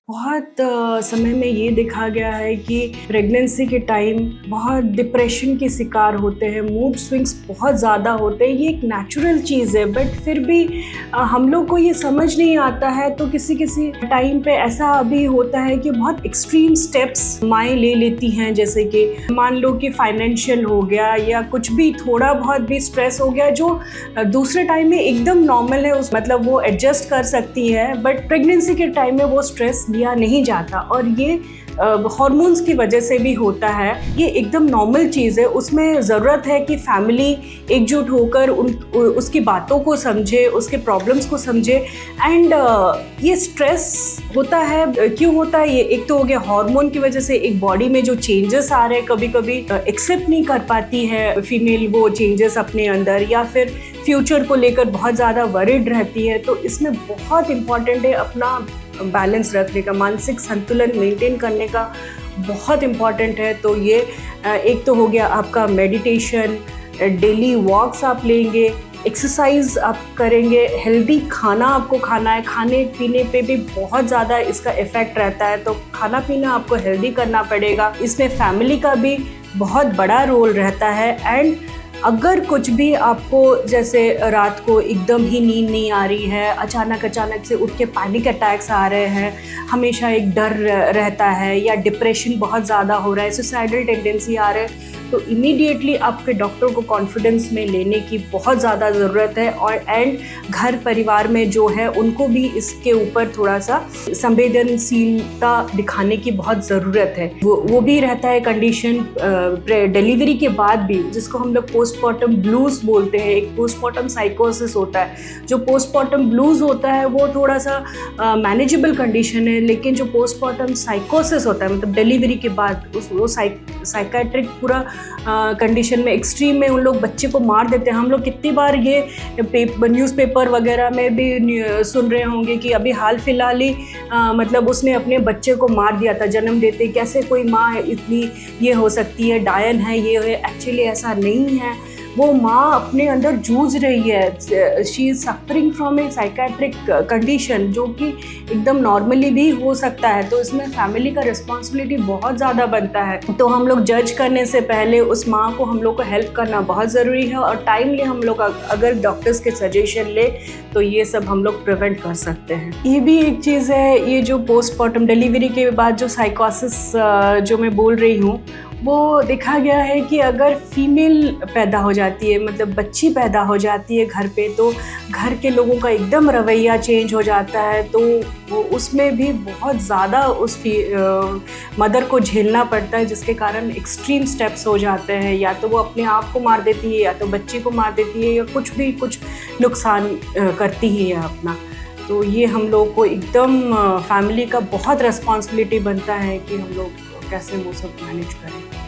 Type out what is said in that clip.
बहुत समय में ये देखा गया है कि प्रेगनेंसी के टाइम बहुत डिप्रेशन के शिकार होते हैं, मूड स्विंग्स बहुत ज़्यादा होते हैं। ये एक नेचुरल चीज़ है, बट फिर भी हम लोग को ये समझ नहीं आता है। तो किसी किसी टाइम पे ऐसा भी होता है कि बहुत एक्सट्रीम स्टेप्स माएँ ले लेती हैं, जैसे कि मान लो कि फाइनेंशियल हो गया या कुछ भी थोड़ा बहुत भी स्ट्रेस हो गया, जो दूसरे टाइम में एकदम नॉर्मल है, उस मतलब वो एडजस्ट कर सकती है, बट प्रेगनेंसी के टाइम में वो स्ट्रेस लिया नहीं जाता। और ये हार्मोन्स की वजह से भी होता है। ये एकदम नॉर्मल चीज़ है। उसमें ज़रूरत है कि फैमिली एकजुट होकर उसकी बातों को समझे, उसके प्रॉब्लम्स को समझे। एंड ये स्ट्रेस होता है, क्यों होता है? ये एक तो हो गया हार्मोन की वजह से, एक बॉडी में जो चेंजेस आ रहे हैं, कभी कभी एक्सेप्ट नहीं कर पाती है फीमेल वो चेंजेस अपने अंदर, या फिर फ्यूचर को लेकर बहुत ज़्यादा वरिड रहती है। तो इसमें बहुत इम्पॉर्टेंट है अपना बैलेंस रखने का, मानसिक संतुलन मेंटेन करने का बहुत इम्पॉर्टेंट है। तो ये एक तो हो गया आपका मेडिटेशन, डेली वॉक्स आप लेंगे, एक्सरसाइज आप करेंगे, हेल्दी खाना आपको खाना है। खाने पीने पे भी बहुत ज़्यादा इसका इफ़ेक्ट रहता है, तो खाना पीना आपको हेल्दी करना पड़ेगा। इसमें फैमिली का भी बहुत बड़ा रोल रहता है। एंड अगर कुछ भी आपको, जैसे रात को एकदम ही नींद नहीं आ रही है, अचानक से उठ के पैनिक अटैक्स आ रहे हैं, हमेशा एक डर रहता है, या डिप्रेशन बहुत ज़्यादा हो रहा है, सुसाइडल टेंडेंसी आ रहा है, तो इमीडिएटली आपके डॉक्टर को कॉन्फिडेंस में लेने की बहुत ज़्यादा ज़रूरत है। और एंड घर परिवार में जो है उनको भी इसके ऊपर थोड़ा सा संवेदनशीलता दिखाने की बहुत ज़रूरत है। वो भी रहता है कंडीशन डिलीवरी के बाद भी, जिसको हम लोग पोस्टमार्टम ब्लूज़ बोलते हैं। एक पोस्टमार्टम साइकोसिस होता है। जो पोस्टमार्टम ब्लूज़ होता है वो थोड़ा सा मैनेजेबल कंडीशन है, लेकिन जो पोस्टमार्टम साइकोसिस होता है, मतलब डिलीवरी के बाद वो साइकेट्रिक पूरा कंडीशन में, एक्सट्रीम में उन लोग बच्चे को मार देते हैं। हम लोग कितनी बार ये न्यूज़पेपर वगैरह में भी सुन रहे होंगे कि अभी हाल फिलहाल ही मतलब उसने अपने बच्चे को मार दिया था जन्म देते। कैसे कोई माँ इतनी ये हो सकती है, डायन है, ये है। एक्चुअली ऐसा नहीं है। वो माँ अपने अंदर जूझ रही है, she is suffering from A psychiatric condition, जो कि एकदम नॉर्मली भी हो सकता है। तो इसमें फैमिली का रिस्पॉन्सिबिलिटी बहुत ज़्यादा बनता है। तो हम लोग जज करने से पहले उस माँ को हम लोग को हेल्प करना बहुत ज़रूरी है, और टाइमली हम लोग अगर डॉक्टर्स के सजेशन ले तो ये सब हम लोग प्रिवेंट कर सकते हैं। ये भी एक चीज़ है, ये जो पोस्टमार्टम डिलीवरी के बाद जो साइकोसिस जो मैं बोल रही हूँ, वो देखा गया है कि अगर फीमेल पैदा हो जाती है, मतलब बच्ची पैदा हो जाती है घर पे, तो घर के लोगों का एकदम रवैया चेंज हो जाता है। तो वो उसमें भी बहुत ज़्यादा उस मदर को झेलना पड़ता है, जिसके कारण एक्सट्रीम स्टेप्स हो जाते हैं। या तो वो अपने आप को मार देती है, या तो बच्ची को मार देती है, या कुछ नुकसान करती ही है अपना। तो ये हम लोग को एकदम फैमिली का बहुत रिस्पॉन्सिबिलिटी बनता है कि हम लोग कैसे वो सब मैनेज करें।